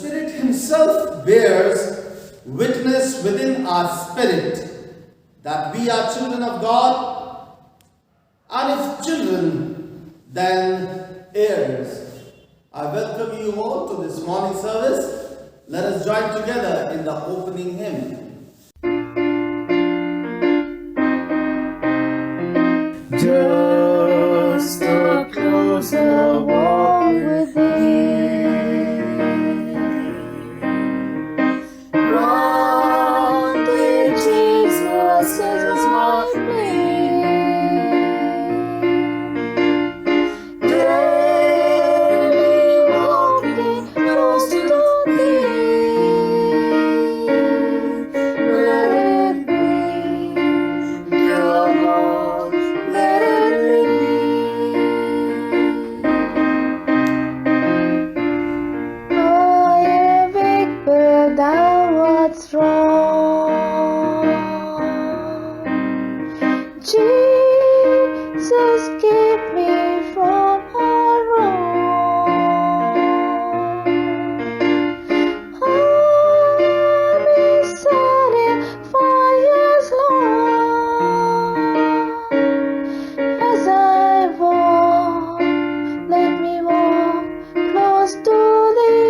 Spirit Himself bears witness within our spirit that we are children of God, and if children, then heirs. I welcome you all to this morning service. Let us join together in the opening hymn. Just a closer walk with Thee, granted Jesus is my plea. Daily walking close to Thee, let it be, dear Lord, let it be. I am weak, but Thou art strong. Jesus, keep me from all wrong. I may satisfy His love. As I walk, let me walk close to Thee.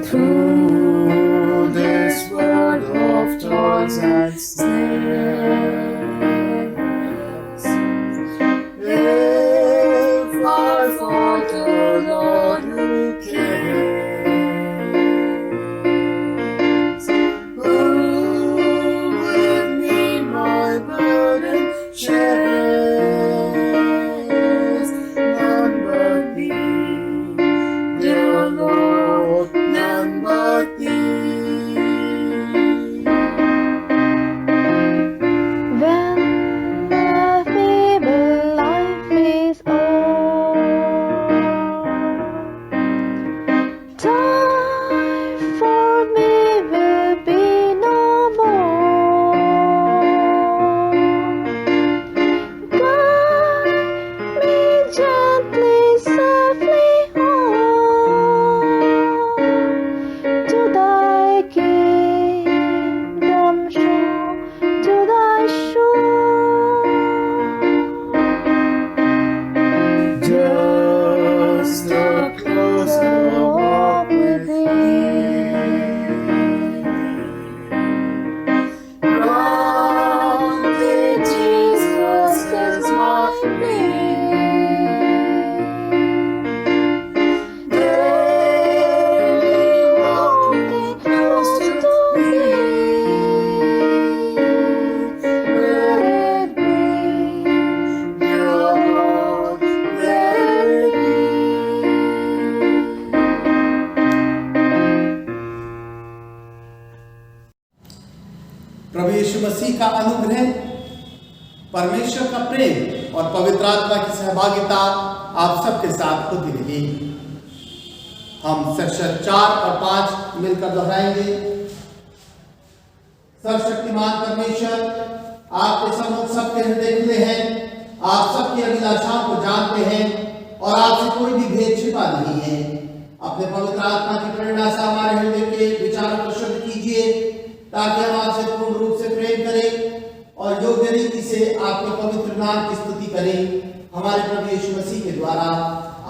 Through this world of toils and snares, if I falter, Lord, Who cares? Who with me my burden shares? None but Thee, dear Lord, none but Thee. When my feeble life is o'er, time for me will be no more. Guide me gently, safely home, to Thy kingdom shore, to Thy shore. Just a closer walk with Thee, granted Jesus is my plea. Daily walking close to Thee, let it be, dear Lord, let it be. प्रभु यीशु मसीह का अनुग्रह, परमेश्वर का प्रेम और पवित्र आत्मा की सहभागिता आप सबके साथ होती रही। हम सेक्शन 4 और 5 मिलकर दोहराएंगे। सर्वशक्तिमान परमेश्वर, आपके सम्मुख सबके हृदय खुले हैं, आप सबकी अभिलाषाओं को जानते हैं और आपसे कोई भी भेद छिपा नहीं है। अपने पवित्र आत्मा की प्रेरणा से हमारे हृदय के विचारों को शुद्ध कीजिए, ताकि हम आपसे पूर्ण रूप से प्रेम करें और योग्य रीति से आपके पवित्र नाम की स्तुति करें, हमारे प्रभु यीशु मसीह के द्वारा।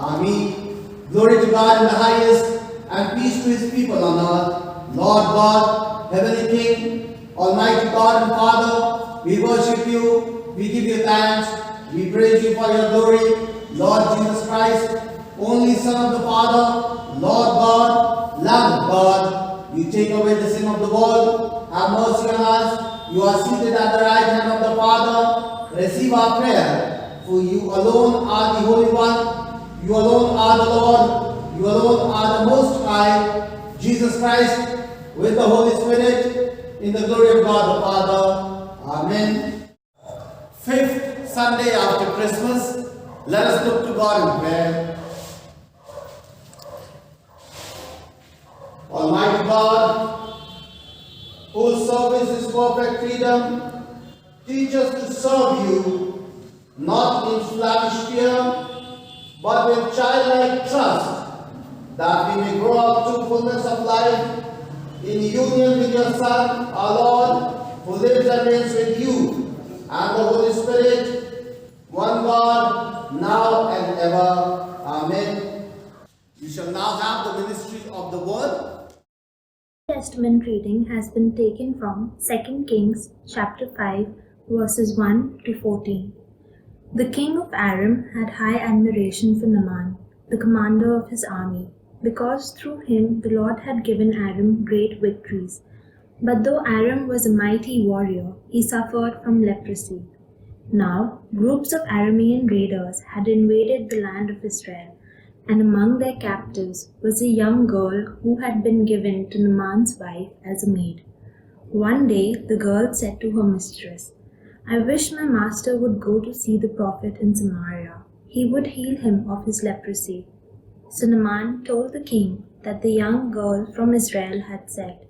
आमीन। Glory to God in the highest, and peace to His people on earth. Lord God, Heavenly King, Almighty God and Father, we worship you, we give you thanks, we praise you for your glory. Lord Jesus Christ, only Son of the Father, Lord God, Lamb of God, you take away the sin of the world, have mercy on us. You are seated at the right hand of the Father. Receive our prayer, for you alone are the Holy One. You alone are the Lord. You alone are the Most High. Jesus Christ, with the Holy Spirit, in the glory of God the Father. Amen. Fifth Sunday after Christmas, let us look to God in prayer. Almighty God, whose service is perfect freedom, teach us to serve you, not in slavish fear, but with childlike trust that we may grow up to fullness of life in union with your Son, our Lord, who lives and reigns with you, and the Holy Spirit, one God, now and ever. Amen. You shall now have the ministry of the word. Testament reading has been taken from 2 Kings chapter 5 verses 1 to 14. The king of Aram had high admiration for Naaman, the commander of his army, because through him the Lord had given Aram great victories. But though Aram was a mighty warrior, he suffered from leprosy. Now, groups of Aramean raiders had invaded the land of Israel, and among their captives was a young girl who had been given to Naaman's wife as a maid. One day the girl said to her mistress, "I wish my master would go to see the prophet in Samaria. He would heal him of his leprosy." So Naaman told the king that the young girl from Israel had said.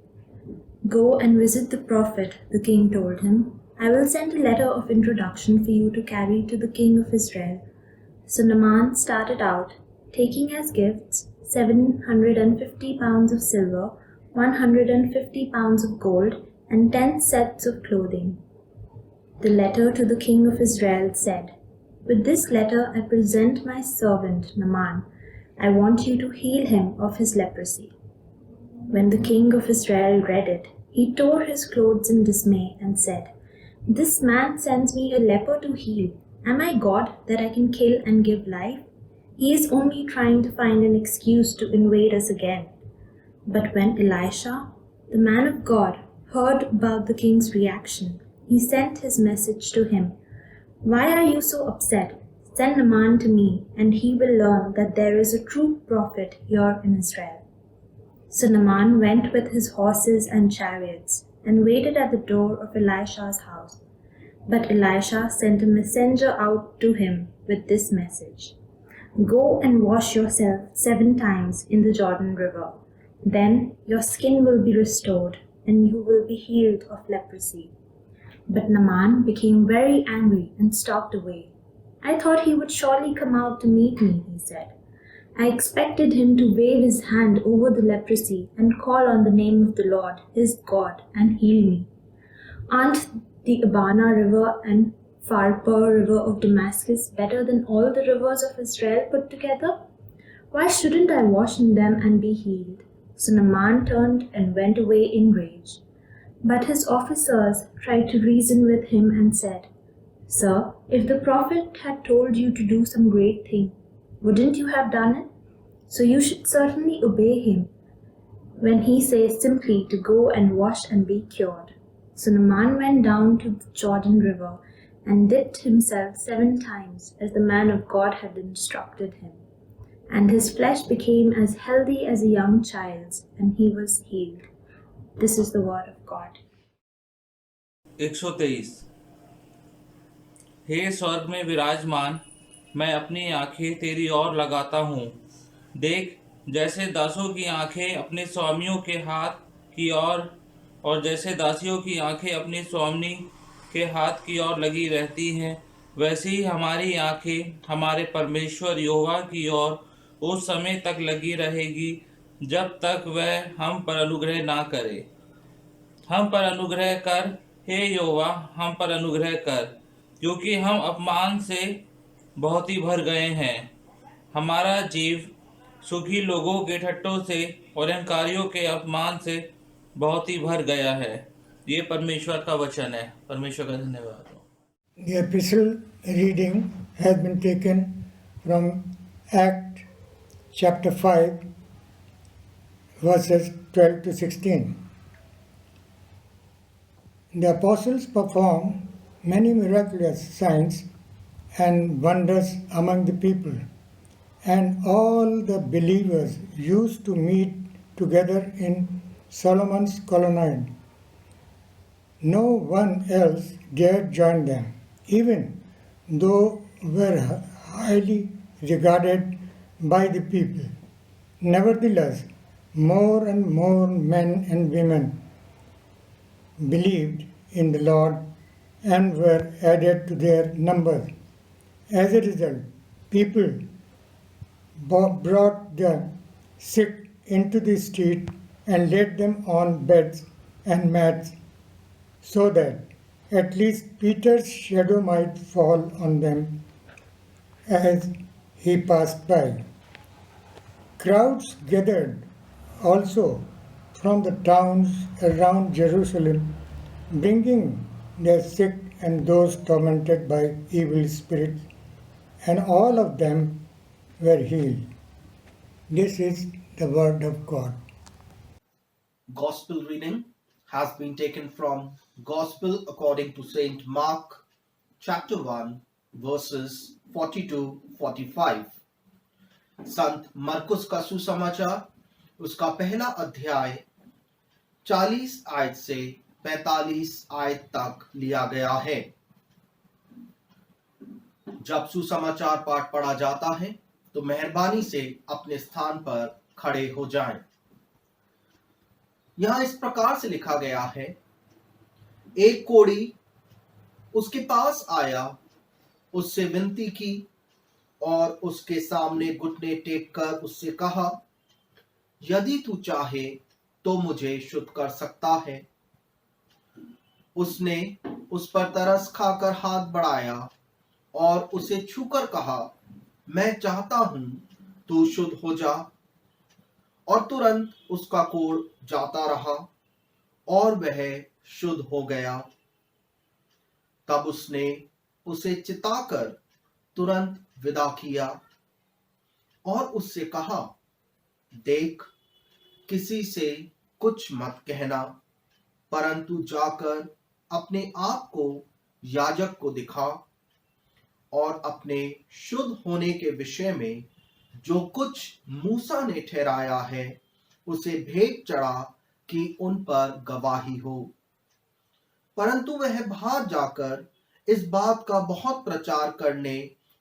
"Go and visit the prophet," the king told him. "I will send a letter of introduction for you to carry to the king of Israel." So Naaman started out, taking as gifts 750 pounds of silver, 150 pounds of gold, and 10 sets of clothing. The letter to the king of Israel said, "With this letter I present my servant Naaman. I want you to heal him of his leprosy." When the king of Israel read it, he tore his clothes in dismay and said, "This man sends me a leper to heal. Am I God that I can kill and give life? He is only trying to find an excuse to invade us again." But when Elisha, the man of God, heard about the king's reaction, he sent his message to him. "Why are you so upset? Send Naaman to me, and he will learn that there is a true prophet here in Israel." So Naaman went with his horses and chariots, and waited at the door of Elisha's house. But Elisha sent a messenger out to him with this message, "Go and wash yourself 7 times in the Jordan River. Then your skin will be restored, and you will be healed of leprosy." But Naaman became very angry and stalked away. "I thought he would surely come out to meet me," he said. "I expected him to wave his hand over the leprosy and call on the name of the Lord, his God, and heal me. Aren't the Abana River and Pharpar River of Damascus better than all the rivers of Israel put together? Why shouldn't I wash in them and be healed?" So Naaman turned and went away in rage. But his officers tried to reason with him and said, "Sir, if the prophet had told you to do some great thing, wouldn't you have done it? So you should certainly obey him when he says simply to go and wash and be cured." So Naaman went down to the Jordan River and dipped himself 7 times as the man of God had instructed him. And his flesh became as healthy as a young child's, and he was healed. This is the word of God. 123। हे स्वर्ग में विराजमान, मैं अपनी आंखें तेरी ओर लगाता हूँ। देख, जैसे दासों की आंखें अपने स्वामियों के हाथ की ओर और जैसे दासियों की आंखें अपनी स्वामिनी के हाथ की ओर लगी रहती हैं, वैसे ही हमारी आंखें हमारे परमेश्वर यहोवा की ओर उस समय तक लगी रहेगी जब तक वह हम पर अनुग्रह ना करे। हम पर अनुग्रह कर, हे यहोवा, हम पर अनुग्रह कर, क्योंकि हम अपमान से बहुत ही भर गए हैं। हमारा जीव सुखी लोगों के ठट्टों से और अहंकारियों के अपमान से बहुत ही भर गया है। ये परमेश्वर का वचन है। परमेश्वर का धन्यवाद हो। The epistle reading has been taken from Act chapter 5 verses 12 to 16. The apostles performed many miraculous signs and wonders among the people, and all the believers used to meet together in Solomon's colonnade. No one else dared join them, even though were highly regarded by the people. Nevertheless, more and more men and women believed in the Lord and were added to their numbers. As a result, people brought the sick into the street and laid them on beds and mats, so that at least Peter's shadow might fall on them as he passed by. Crowds gathered also from the towns around Jerusalem, bringing their sick and those tormented by evil spirits, and all of them were healed. This is the word of God. Gospel reading has been taken from Gospel according to Saint Mark, chapter 1, verses 42-45. संत मरकुस का सुसमाचार उसका पहला अध्याय 40 आयत से 45 आयत तक लिया गया है। जब सुसमाचार पाठ पढ़ा जाता है तो मेहरबानी से अपने स्थान पर खड़े हो जाएं। यहां इस प्रकार से लिखा गया है, एक कोढ़ी उसके पास आया, उससे विनती की और उसके सामने घुटने टेक कर उससे कहा, यदि तू चाहे तो मुझे शुद्ध कर सकता है। उसने उस पर तरस खाकर हाथ बढ़ाया और उसे छूकर कहा, मैं चाहता हूं, तू शुद्ध हो जा। और तुरंत उसका कोढ़ जाता रहा और वह शुद्ध हो गया। तब उसने उसे चिताकर तुरंत विदा किया और उससे कहा, देख, किसी से कुछ मत कहना, परंतु जाकर अपने आप को याजक को दिखा और अपने शुद्ध होने के विषय में जो कुछ मूसा ने ठहराया है उसे भेंट चढ़ा कि उन पर गवाही हो। परंतु वह बाहर जाकर इस बात का बहुत प्रचार करने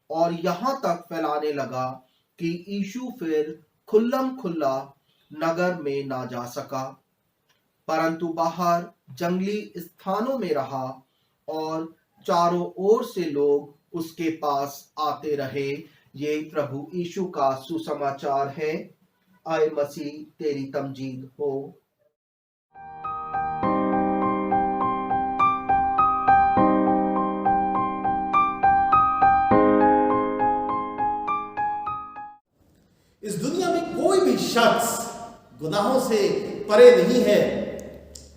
और यहां तक फैलाने लगा कि यीशु फिर खुल्लम खुल्ला नगर में ना जा सका, परंतु बाहर जंगली स्थानों में रहा और चारों ओर से लोग उसके पास आते रहे। ये प्रभु यीशु का सुसमाचार है। आए मसीह तेरी तमजीद हो। इस दुनिया में कोई भी शख्स गुनाहों से परे नहीं है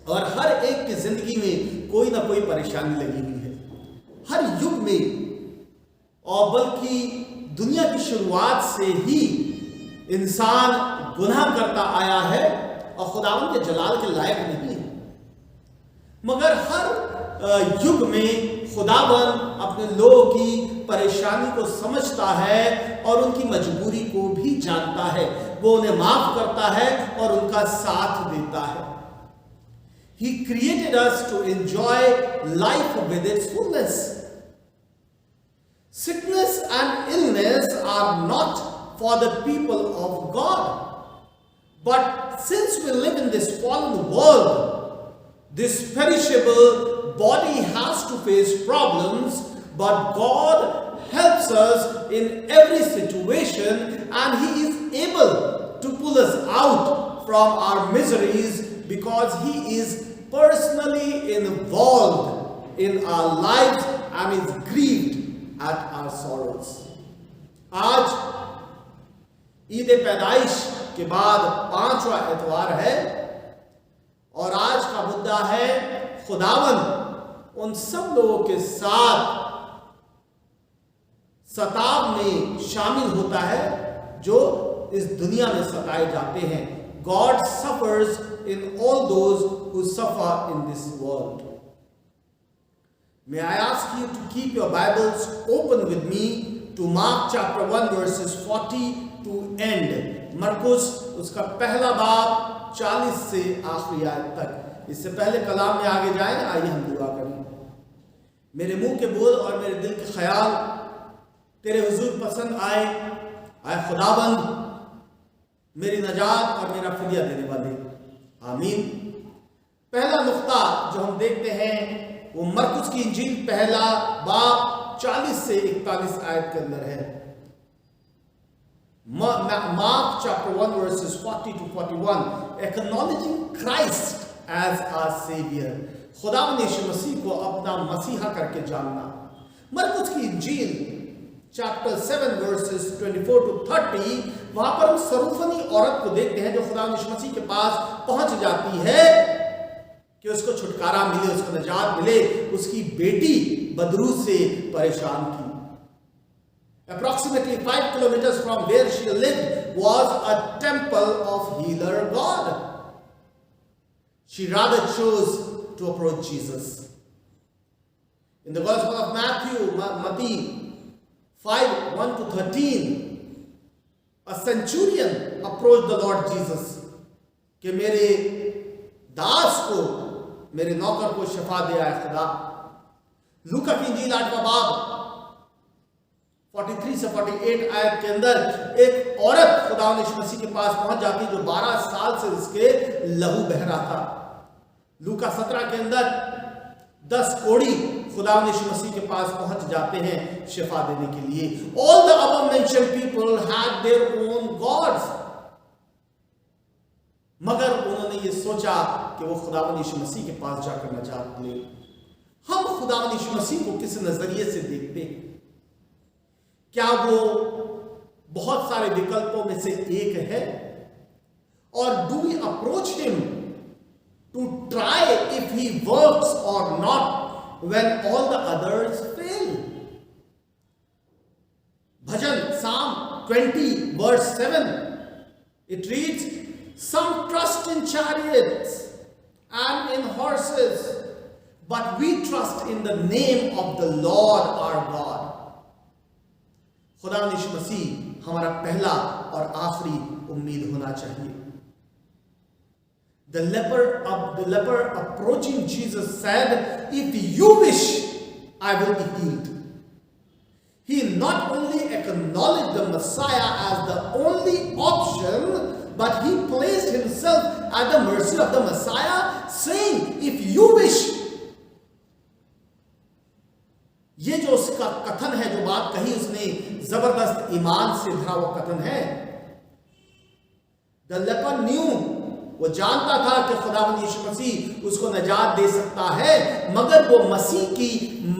और हर एक की जिंदगी में कोई ना कोई परेशानी लगी हुई है। हर युग में, और बल्कि दुनिया की शुरुआत से ही इंसान गुनाह करता आया है और खुदावंद के जलाल के लायक नहीं है। मगर हर युग में खुदावंद अपने लोगों की परेशानी को समझता है और उनकी मजबूरी को भी जानता है। वो उन्हें माफ करता है और उनका साथ देता है। He created us to enjoy life with its fullness. Sickness and illness are not for the people of God. But since we live in this fallen world, this perishable body has to face problems, but God helps us in every situation and He is able to pull us out from our miseries because He is personally involved in our lives and is grieved at our sorrows. आज ईद पैदाइश के बाद 5वां एतवार है और आज का मुद्दा है खुदावंद उन सब लोगों के साथ सताव में शामिल होता है जो इस दुनिया में सताए जाते हैं। God suffers in all those who suffer in this world. May I ask you to keep your Bibles open with me to Mark chapter 1 verses 40 to end. मरकुस उसका पहला बाब 40 से आखिरी आयत तक। इससे पहले कलाम में आगे जाएं, आइए हम दुआ करें। मेरे मुंह के बोल और मेरे दिल के ख्याल तेरे हुजूर पसंद आए। आए खुदाबंद मेरी नजात और मेरा फिदिया देने वाले, आमीन। पहला नुक्ता जो हम देखते हैं वो मरकुस की इंजील पहला बाब 40 से 41 आयत के अंदर है। Mark chapter 1 verses 40 to 41, acknowledging Christ as our Savior. खुदावंद यीशु मसीह को अपना मसीहा करके जानना। मरकुस की इंजील चैप्टर 7 वर्सेस 24 to 30, वहां पर हम सरूफनी औरत को देखते हैं जो खुदावंद यीशु मसीह के पास पहुंच जाती है कि उसको छुटकारा मिले, उसको निजात मिले। उसकी बेटी बदरू से परेशान थी। Approximately 5 kilometers from where she lived was a temple of healer God. She rather chose to approach Jesus. In the Gospel of Matthew 5, 1 to 13, a centurion approached the Lord Jesus कि मेरे दास को, मेरे नौकर को शफा दे आए खुदा। लूका की इंजील 8वां बाब 43 से 48 आयत के अंदर एक औरत खुदावंद यीशु मसीह के पास पहुंच जाती जो 12 साल से उसके लहू बह रहा था। लूका 17 के अंदर 10 कोढ़ी खुदावंद यीशु मसीह के पास पहुंच जाते हैं शिफा देने के लिए। All the above mentioned people had their own gods, मगर उन्होंने ये सोचा कि वो खुदावंद यीशु मसीह के पास जाकर निजात ले। हम खुदावंद यीशु मसीह को किस नजरिए से देखते हैं? क्या वो बहुत सारे विकल्पों में से एक है? और do we approach him to try if he works और not when all the others fail? Bhajan Psalm 20 verse 7, it reads, some trust in chariots and in horses, but we trust in the name of the Lord our God. खुदावंद यीशु मसीह हमारा पहला और आखिरी उम्मीद होना चाहिए। The leper approaching Jesus said, if you wish, I will be healed. He not only acknowledged the Messiah as the only option, but he placed himself at the mercy of the Messiah, saying, if you wish. ये जो उसका कथन है, जो बात कही उसने, जबरदस्त ईमान से भरा हुआ कथन है। The leper knew, वो जानता था कि खुदावंद यीशु मसीह उसको निजात दे सकता है, मगर वो मसीह की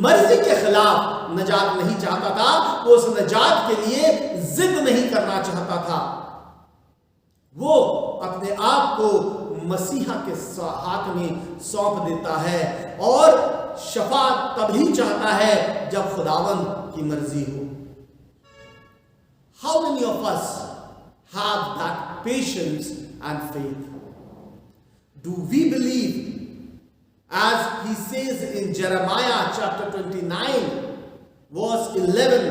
मर्जी के खिलाफ निजात नहीं चाहता था। वो उस निजात के लिए जिद नहीं करना चाहता था। वो अपने आप को मसीहा के हाथ में सौंप देता है और शफा तभी चाहता है जब खुदावंद की मर्जी हो। How many of us have that patience and faith? Do we believe, as he says in Jeremiah chapter 29 verse 11,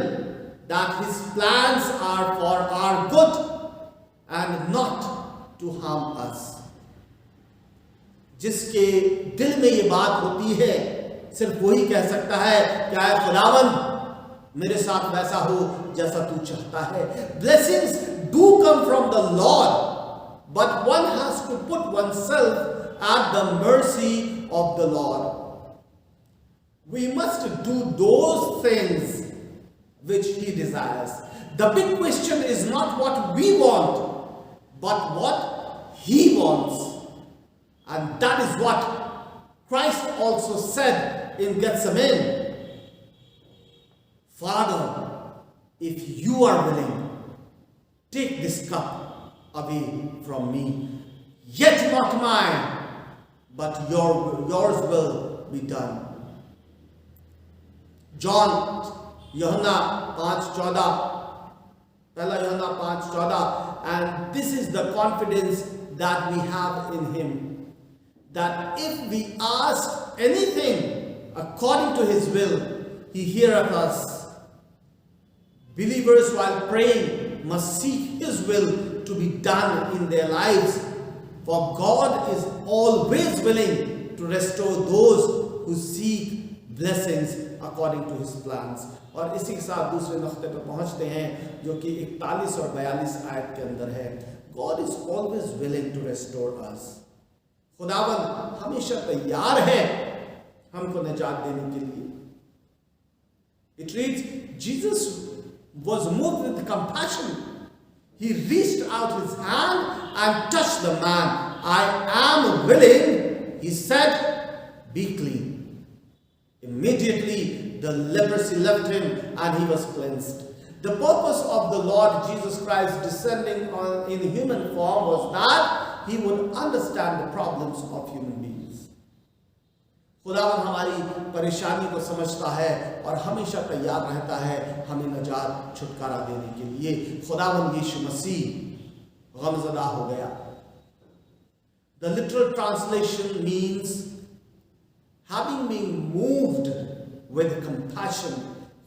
that his plans are for our good and not to harm us? जिसके दिल में ये बात होती है, सिर्फ वही कह सकता है कि आए खुदावंद मेरे साथ वैसा हो जैसा तू चाहता है। Blessings do come from the Lord, but one has to put oneself at the mercy of the Lord. We must do those things which he desires. The big question is not what we want, but what he wants. And that is what Christ also said in Gethsemane. Father, if you are willing, take this cup away from me. Yet not mine, but yours will be done. Yohanna 5:14, Pehla Yohanna 5:14, and this is the confidence that we have in him, that if we ask anything according to his will, he heareth us. Believers, while praying, must seek his will to be done in their lives, for God is always willing to restore those who seek blessings according to his plans. और इसी के साथ दूसरे नुक्ते पर पहुंचते हैं जो कि 41 और 42 आयत के अंदर है। God is always willing to restore us. खुदावंद हमेशा तैयार है हमको निजात देने के लिए। It reads, Jesus was moved with compassion He reached out his hand and touched the man. I am willing, he said, be clean. Immediately the leprosy left him and he was cleansed. The purpose of the Lord Jesus Christ descending in human form was that he would understand the problems of human beings. खुदावन हमारी परेशानी को समझता है और हमेशा तैयार रहता है हमें नजात छुटकारा देने के लिए। खुदावन यीशु मसीह गमज़दा हो गया। The literal translation means having been moved with compassion.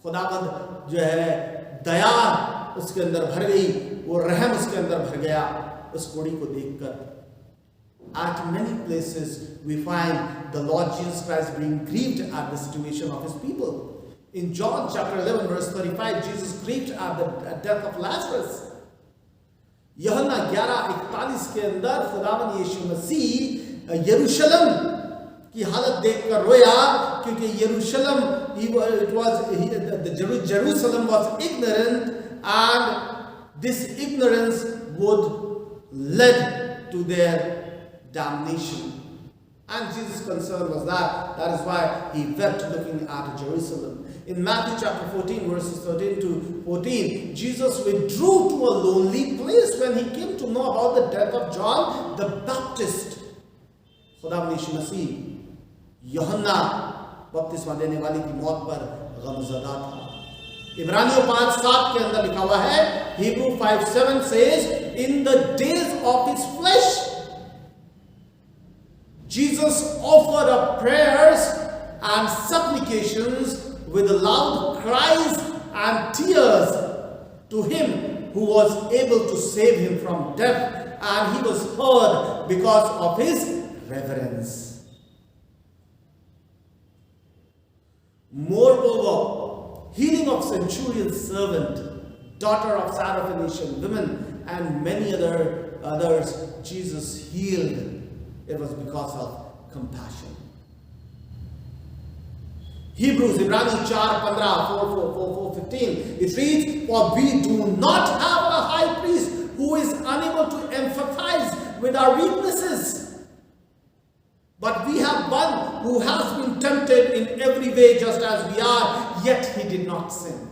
खुदावन जो है दया उसके अंदर भर गई, वो रहम उसके अंदर भर गया उस कोड़ी को देखकर। At many places we find the Lord Jesus Christ being grieved at the situation of his people. In John chapter 11 verse 35, Jesus grieved at the death of Lazarus. यूहन्ना 11:41 के अंदर खुदावन यीशु मसीह यरूशलेम की हालत देखकर रोया, क्योंकि Jerusalem was ignorant, and this ignorance would lead to their damnation. And Jesus' concern was that is why he wept looking at Jerusalem. In Matthew chapter 14 verses 13 to 14, Jesus withdrew to a lonely place when he came to know about the death of John the Baptist. खुदावंद यीशु मसीह यूहन्ना बपतिस्मा देने वाले की मौत पर गमज़दा था। इब्रानियों 5:7 के अंदर लिखा हुआ है, Hebrew 5:7 says, in the days of his flesh Jesus offered up prayers and supplications with loud cries and tears to him who was able to save him from death, and he was heard because of his reverence. Moreover, healing of centurion's servant, daughter of Syrophoenician women, and many others Jesus healed. It was because of compassion. Hebrews, Ibrani 4:15, it reads, for we do not have a high priest who is unable to empathize with our weaknesses, but we have one who has been tempted in every way just as we are, yet he did not sin.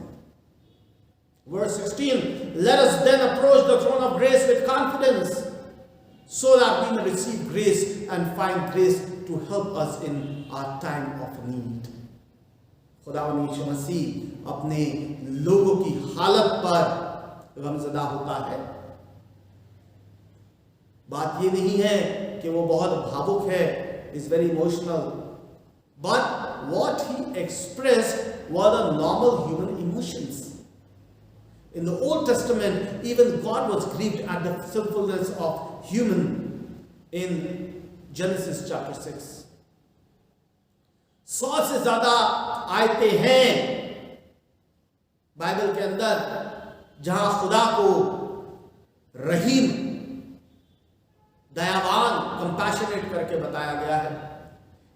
Verse 16, let us then approach the throne of grace with confidence, so that we may receive grace and find grace to help us in our time of need. खुदावंद यीशु मसीह अपने लोगों की हालत पर गमज़दा होता है। बात ये नहीं है कि वो बहुत भावुक है, is very emotional, but what he expressed were the normal human emotions. In the Old Testament, even God was grieved at the sinfulness of human in Genesis chapter 6. 100 से ज्यादा आयतें हैं बाइबल के अंदर जहां खुदा को रहीम, दयावान, कंपैशनेट करके बताया गया है.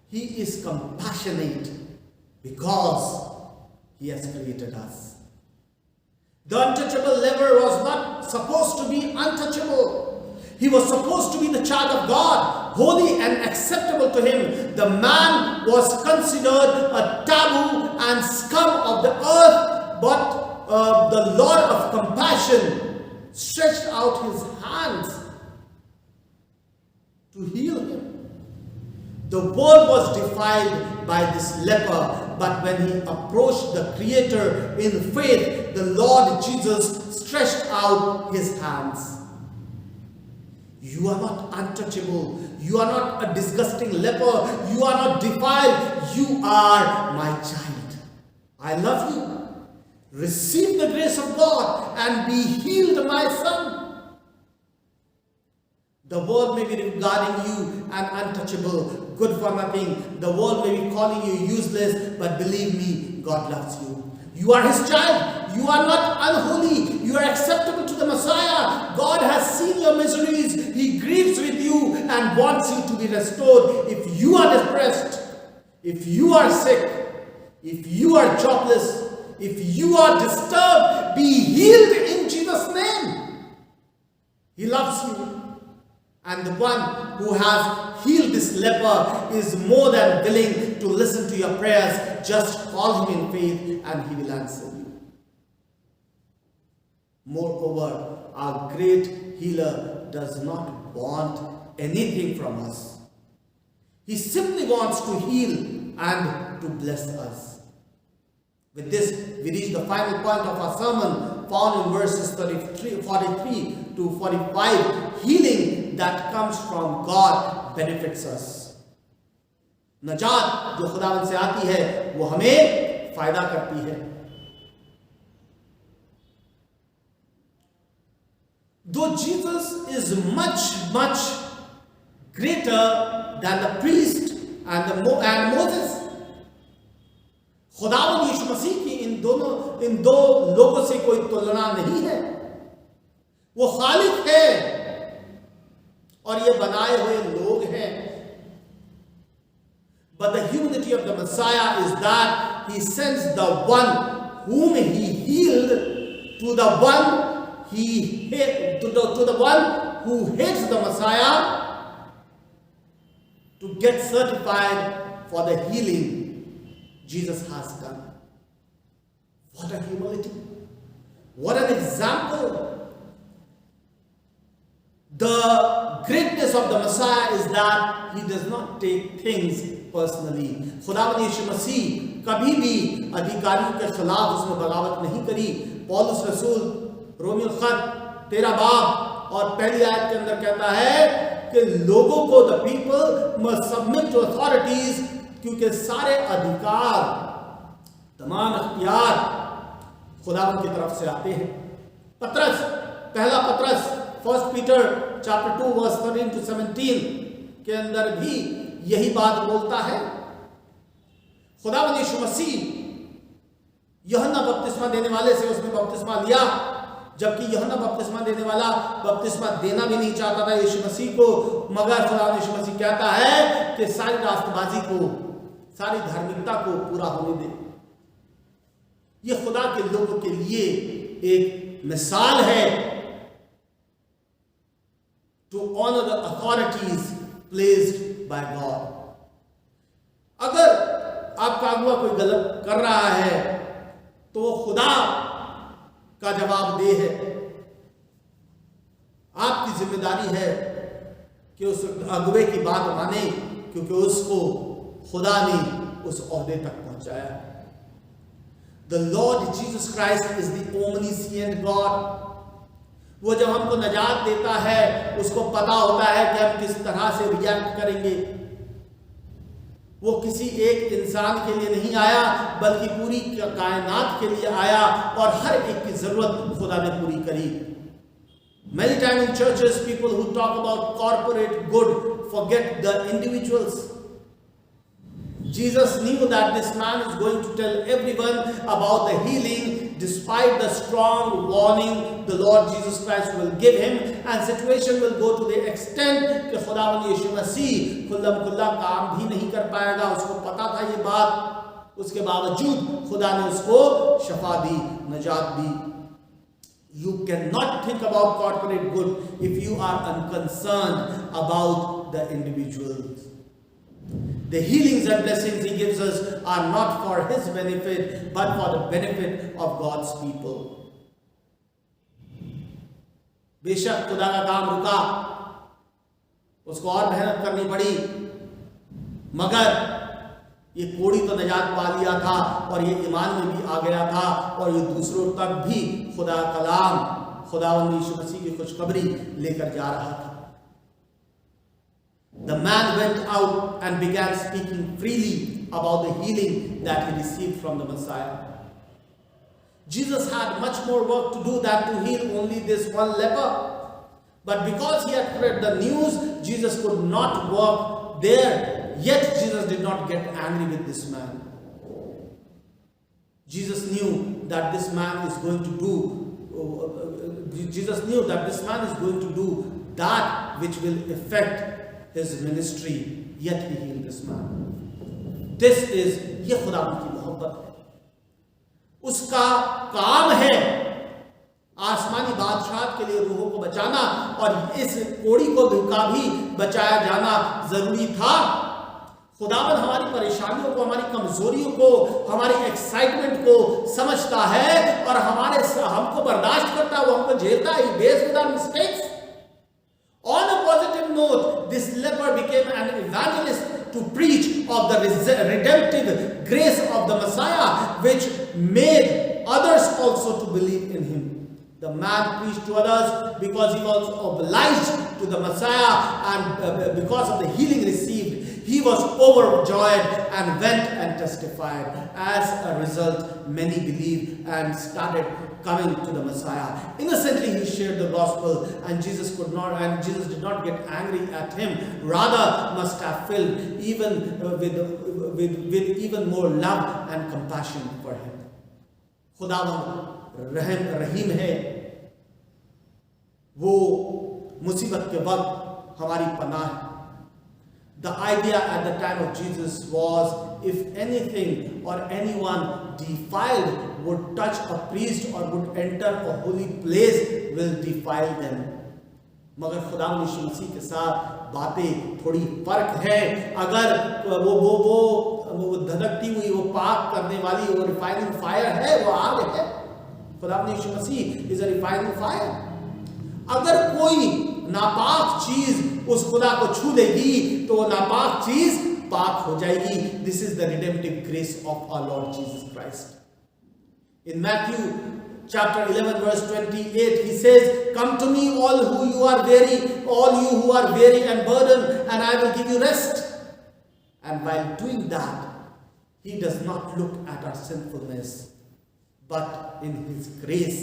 He is compassionate because he has created us. The untouchable leper was not supposed to be untouchable. He was supposed to be the child of God, holy and acceptable to him. The man was considered a taboo and scum of the earth, but the Lord of compassion stretched out his hands to heal him. The world was defiled by this leper, but when he approached the Creator in faith, the Lord Jesus stretched out his hands. You are not untouchable. You are not a disgusting leper. You are not defiled. You are my child. I love you. Receive the grace of God and be healed, my son. The world may be regarding you an untouchable, good for nothing. The world may be calling you useless, but believe me, God loves you. You are his child. You are not unholy. You are acceptable to the Messiah. God has seen your miseries. He grieves with you and wants you to be restored. If you are depressed, if you are sick, if you are jobless, if you are disturbed, be healed in Jesus' name. He loves you. And the one who has healed this leper is more than willing to listen to your prayers. Just call him in faith and he will answer you. Moreover, our great healer does not want anything from us. He simply wants to heal and to bless us. With this, we reach the final point of our sermon, found in verses 43 to 45. Healing that comes from God benefits us. नजात जो खुदावंद से आती है वो हमें फायदा करती है. Though Jesus is much greater than the priest and Moses, खुदावंद यीशु मसीह की इन दो लोगों से कोई तुलना नहीं है. वो खालिक है और ये बनाए हुए लोग हैं. But the humanity of the Messiah is that he sends the one whom he healed to the one who hates the Messiah to get certified for the healing Jesus has done. What a humility! What an example! The greatness of the Messiah is that he does not take things personally. खुदावंद यीशु मसीह कभी भी अधिकारियों के खिलाफ उसने बगावत नहीं करी. पौलुस रसूल रोमियो खत 13 बाब और पहली आयत के अंदर कहता है कि लोगों को the people must submit to authorities, क्योंकि सारे अधिकार, तमाम इख्तियार खुदावंद की तरफ से आते हैं. पत्रस, पहला पत्रस 1 Peter chapter 2 verse 13 to 17 के अंदर भी यही बात बोलता है. खुदावंद यीशु मसीह यूहन्ना बपतिस्मा देने वाले से उसने बपतिस्मा लिया, जबकि यूहन्ना बपतिस्मा देने वाला बपतिस्मा देना भी नहीं चाहता था यीशु मसीह को. मगर खुदावंद यीशु मसीह कहता है कि सारी रास्तबाजी को, सारी धार्मिकता को पूरा होने दे. यह खुदा के लोगों के लिए एक मिसाल है to honor the authorities placed by God. अगर आपका अगुआ कोई गलत कर रहा है तो वो खुदा का जवाबदेह है. आपकी जिम्मेदारी है कि उस अगुए की बात माने, क्योंकि उसको खुदा ने उस ओहदे तक पहुंचाया. The Lord Jesus Christ is the omniscient God. वो जब हमको नजात देता है उसको पता होता है कि हम किस तरह से रिएक्ट करेंगे. वो किसी एक इंसान के लिए नहीं आया बल्कि पूरी कायनात के लिए आया और हर एक की जरूरत खुदा ने पूरी करी. Many times in churches people who talk about corporate good forget the individuals. Jesus knew that this man is going to tell everyone about the healing despite the strong warning the Lord Jesus Christ will give him, and situation will go to the extent कि खुदावंद यीशु मसीह खुल्लम खुल्ला काम भी नहीं कर पाएगा. उसको पता था ये बात, उसके बावजूद खुदा ने उसको शफा दी, नजात दी. You cannot think about corporate good if you are unconcerned about the individuals. The healings and blessings he gives us are not for his benefit, but for the benefit of God's people. बेशक खुदा का काम रुका, उसको और मेहनत करनी पड़ी, मगर ये कोड़ी तो निजात पा लिया था और ये ईमान में भी आ गया था और ये दूसरों तक भी खुदा कलाम, खुदावंद यीशु मसीह की खुशखबरी लेकर जा रहा था. The man went out and began speaking freely about the healing that he received from the Messiah. Jesus had much more work to do than to heal only this one leper. But because he had spread the news, Jesus could not work there. Yet Jesus did not get angry with this man. Jesus knew that this man is going to do that which will affect his ministry, yet he healed this man. This is ये खुदा की मोहब्बत है. उसका काम है आसमानी बादशाह के लिए रूहों को बचाना और इस कोड़ी को का भी बचाया जाना जरूरी था। खुदावन हमारी परेशानियों को, हमारी कमजोरियों को, हमारी एक्साइटमेंट को समझता है और हमको बर्दाश्त करता है, वो हमको झेलता है। He bears with our mistakes. On a positive note, this leper became an evangelist to preach of the redemptive grace of the Messiah, which made others also to believe in him. The man preached to others because he was obliged to the Messiah, and because of the healing received, he was overjoyed and went and testified. As a result, many believed and started coming to the Messiah. Innocently he shared the gospel, and Jesus did not get angry at him. Rather, must have filled even with even more love and compassion for him. खुदावंद रहीम है, वो मुसीबत के वक्त हमारी पनाह है। The idea at the time of Jesus was, if anything or anyone defiled would touch a priest or would enter a holy place, will defile them. मगर खुदा यीशु मसीह के साथ बातें थोड़ी फर्क है। अगर वो धधकती हुई, वो पाक करने वाली, वो रिफाइनिंग फायर है, वो आग है। खुदा यीशु मसीह इज अ रिफाइनिंग फायर। अगर कोई नापाक चीज उस खुदा को छू लेगी तो वो नापाक चीज पाक हो जाएगी। This is the redemptive grace of our Lord Jesus Christ. In Matthew chapter 11 verse 28 he says, "Come to me all you who are weary and burdened, and I will give you rest." And while doing that, he does not look at our sinfulness, but in his grace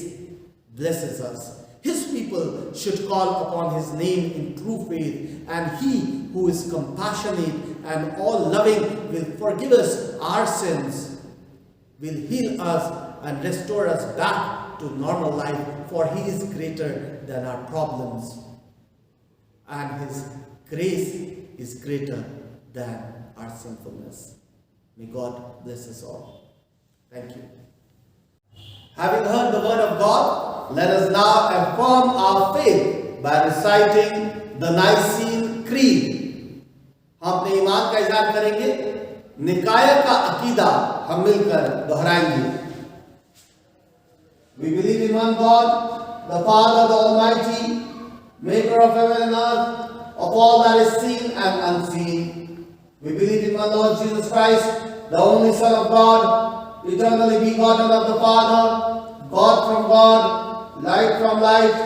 blesses us. His people should call upon his name in true faith, and he who is compassionate and all-loving will forgive us our sins, will heal us and restore us back to normal life, for he is greater than our problems, and his grace is greater than our sinfulness. May God bless us all. Thank you. Having heard the word of God, let us now affirm our faith by reciting the Nicene Creed. हम अपने ईमान का इज़हार करेंगे, निकाय का अकीदा हम मिलकर दोहराएंगे। We believe in one God, the Father, the Almighty, maker of heaven and earth, of all that is seen and unseen. We believe in one Lord Jesus Christ, the only Son of God, eternally begotten of the Father, God from God, light from light,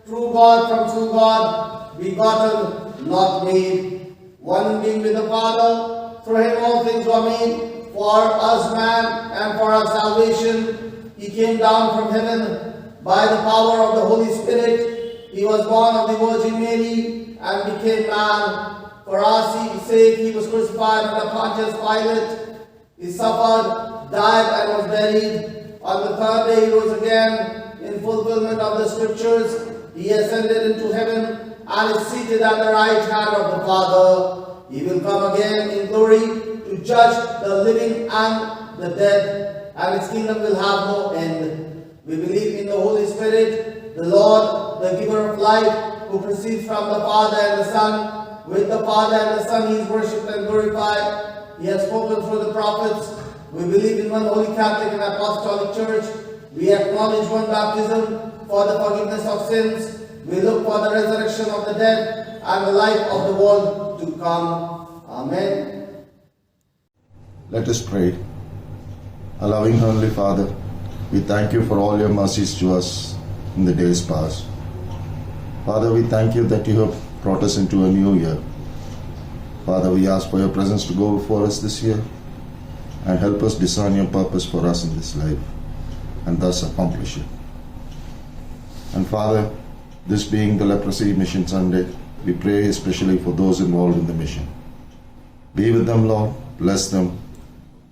true God from true God, begotten, not made, one being with the Father. Through him all things were made, for us man and for our salvation. He came down from heaven by the power of the Holy Spirit. He was born of the Virgin Mary and became man. For our sake he was crucified under Pontius Pilate. He suffered, died and was buried. On the third day he rose again in fulfillment of the scriptures. He ascended into heaven and is seated at the right hand of the Father. He will come again in glory to judge the living and the dead, and his kingdom will have no end. We believe in the Holy Spirit, the Lord, the giver of life, who proceeds from the Father and the Son. With the Father and the Son he is worshipped and glorified. He has spoken through the prophets. We believe in one holy Catholic and Apostolic Church. We acknowledge one baptism for the forgiveness of sins. We look for the resurrection of the dead and the life of the world to come. Amen. Let us pray. Our loving Heavenly Father, we thank you for all your mercies to us in the days past. Father, we thank you that you have brought us into a new year. Father, we ask for your presence to go before us this year and help us discern your purpose for us in this life and thus accomplish it. And Father, this being the Leprosy Mission Sunday, we pray especially for those involved in the mission. Be with them, Lord. Bless them.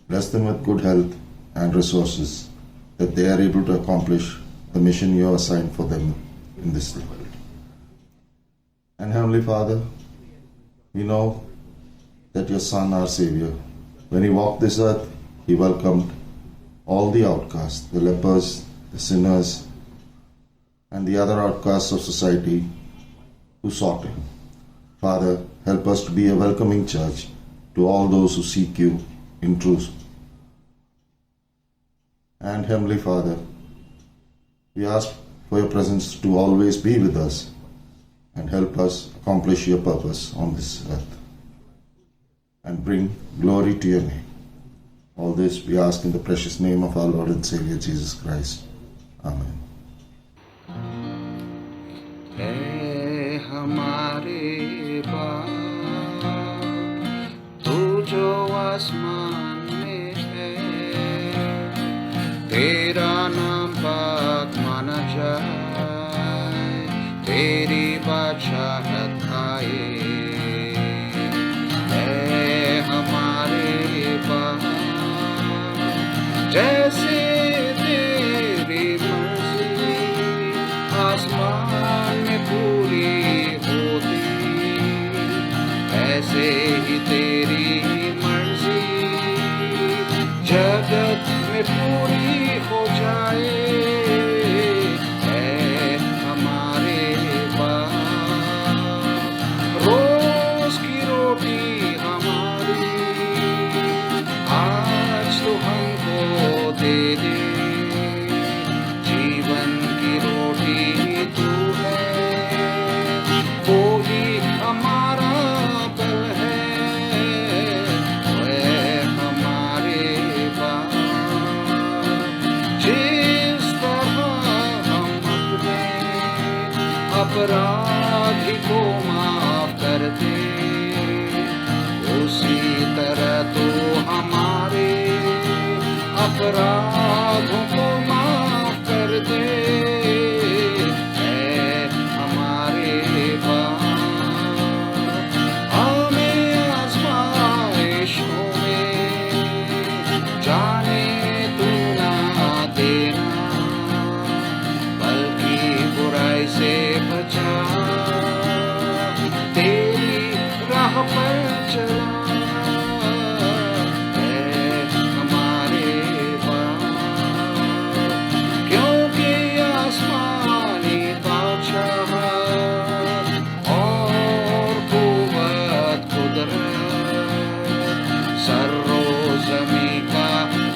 Bless them with good health and resources, that they are able to accomplish the mission you have assigned for them in this world. And Heavenly Father, we know that your Son, our Savior, when he walked this earth, he welcomed all the outcasts, the lepers, the sinners, and the other outcasts of society who sought Him. Father, help us to be a welcoming church to all those who seek You in truth. And Heavenly Father, we ask for Your presence to always be with us and help us accomplish Your purpose on this earth and bring glory to Your name. All this we ask in the precious name of our Lord and Savior Jesus Christ. Amen. है हमारे बाप तू जो आसमान में है, तेरा नाम पाक माना जाए, तेरी बादशाहत आए। है हमारे बाप जैसे तेरी मर्जी आसमान में पूरी होती, ऐसे ही तेरी मर्जी जगत में पूरी हो जाए। है हमारे बाप रोज की रोटी हमारी आज तो हमको दे दे, जीवन की रोटी तू है, वो ही हमारा बल है। वह हमारे बाप जिस तरह हम अपने अपराधी को माफ करते, उसी तरह तो हमारे अपराधों को माफ कर दे। है हमारे बाप हमें आज़माइशों में जाने तू ना देना, बल्कि बुराई से बचा, तेरी राह पर चला।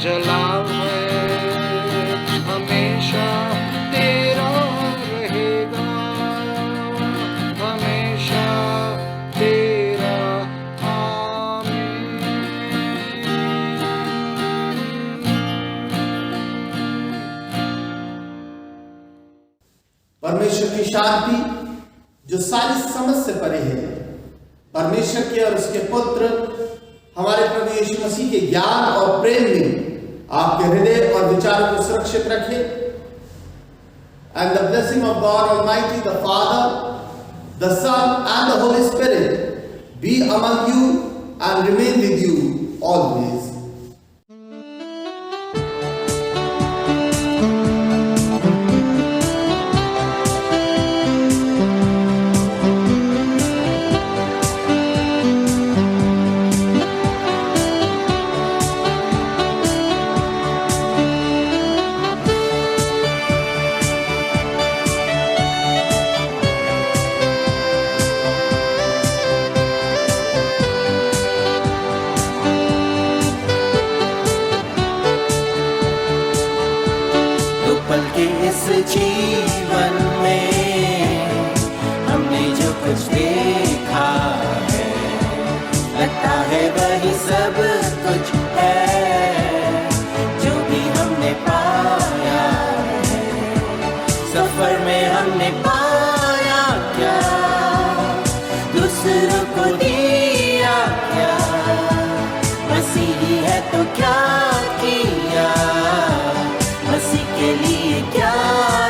जलाल है हमेशा तेरा रहेगा, हमेशा तेरा। आमीन। परमेश्वर की शांति जो सारी समझ से परे है, परमेश्वर के और उसके पुत्र हमारे प्रभु यीशु मसीह के ज्ञान और प्रेम में आपके हृदय और विचारों को सुरक्षित रखे। And the blessing of God Almighty, the Father, the Son, and the Holy Spirit be among you and remain with you always. जीवन में हमने जो कुछ देखा है, लगता है वही सब कुछ है जो भी हमने पाया है। सफर में हमने पाया क्या, दूसरों को दिया क्या, मसीही है तो क्या किया, मसीह के लिए क्या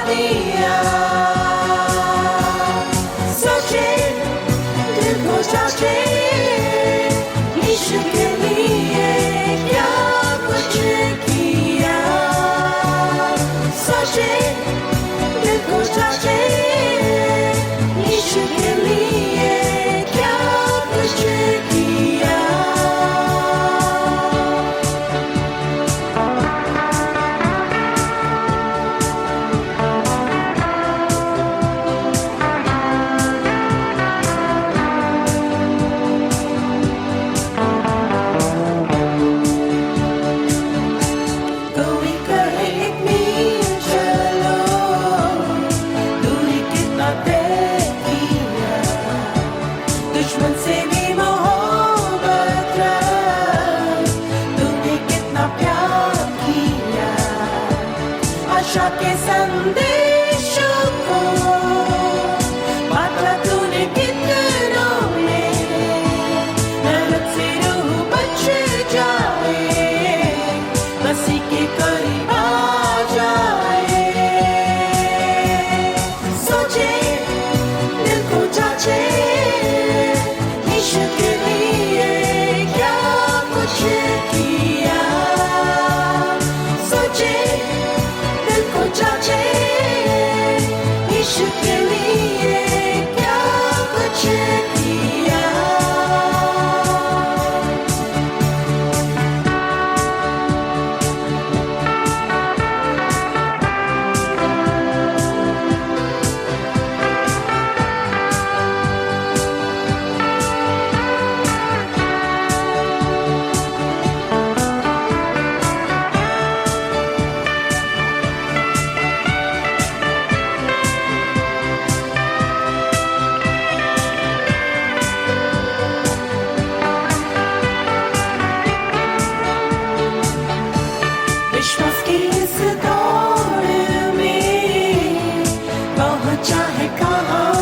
दिया। सोचे दिल को जाचे, यीशु के लिए क्या कुछ किया। सोचे दिल को जाचे, यीशु के लिए क्या कुछ किया। आशा के संदेशों को बांटा तूने कितनों में, नरक से रूह बच जाए, मसीह के करीब आ जाए। सोचे दिल को जाचे, यीशु के लिए क्या कुछ किया। सोचे दिल को जाचे, यीशु के लिए क्या कुछ किया। विश्वास की इस दौड़ में पहुंचा है कहाँ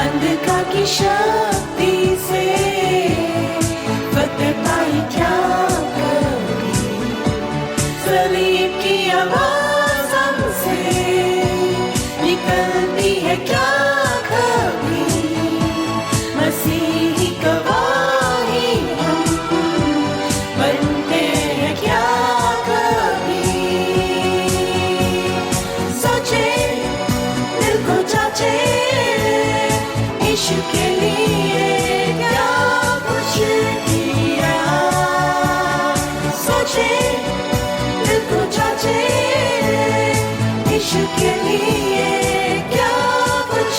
अंधकार की शक्ति से फतेह पाई क्या कभी। सलीब की आवाज हमसे निकलती है क्या कभी। मसीही गवाही हम बनते हैं क्या कभी। सोचे दिल को जाचे, यीशु के लिए क्या कुछ किया। सोचे दिल को जाचे, यीशु के लिए क्या कुछ